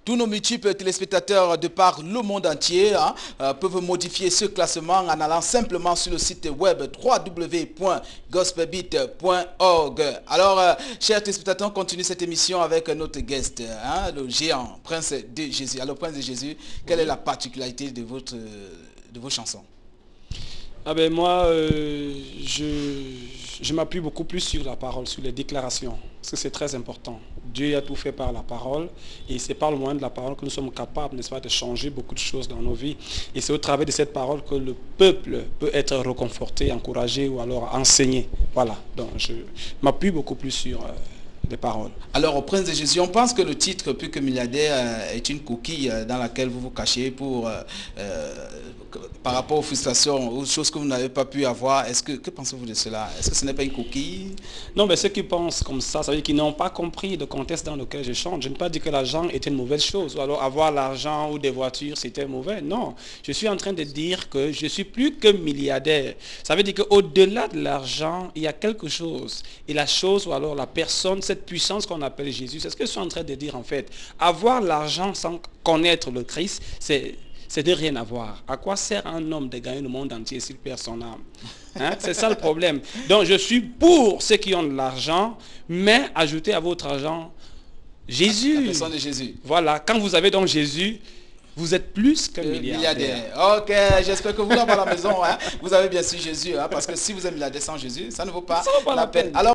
Tous nos multiples téléspectateurs de par le monde entier peuvent modifier ce classement en allant simplement sur le site web www.gospelbeat.org. Alors, chers téléspectateurs, on continue cette émission avec notre guest, le géant, Prince de Jésus. Alors, Prince de Jésus, quelle est la particularité de vos chansons? Ah ben moi, je m'appuie beaucoup plus sur la parole, sur les déclarations, parce que c'est très important. Dieu a tout fait par la parole, et c'est par le moyen de la parole que nous sommes capables, n'est-ce pas, de changer beaucoup de choses dans nos vies. Et c'est au travers de cette parole que le peuple peut être réconforté, encouragé ou alors enseigné. Voilà, donc je m'appuie beaucoup plus sur les paroles. Alors, au Prince de Jésus, on pense que le titre Plus que milliardaire est une coquille dans laquelle vous vous cachez par rapport aux frustrations, aux choses que vous n'avez pas pu avoir. Que pensez-vous de cela? Est-ce que ce n'est pas une coquille? Non, mais ceux qui pensent comme ça veut dire qu'ils n'ont pas compris le contexte dans lequel je chante. Je ne pas dire que l'argent était une mauvaise chose, ou alors avoir l'argent ou des voitures, c'était mauvais. Non, je suis en train de dire que je suis plus que milliardaire. Ça veut dire qu'au-delà de l'argent, il y a quelque chose. Et la chose, ou alors la personne, cette puissance qu'on appelle Jésus, c'est ce que je suis en train de dire en fait. Avoir l'argent sans connaître le Christ, c'est de rien avoir. À quoi sert un homme de gagner le monde entier s'il perd son âme? C'est ça le problème. Donc je suis pour ceux qui ont de l'argent, mais ajoutez à votre argent Jésus. La personne de Jésus. Voilà, quand vous avez donc Jésus, vous êtes plus qu'un milliardaire. Ok, j'espère que vous, dans la maison, vous avez bien su Jésus, parce que si vous êtes milliardaire sans Jésus, ça ne vaut pas la peine. Alors,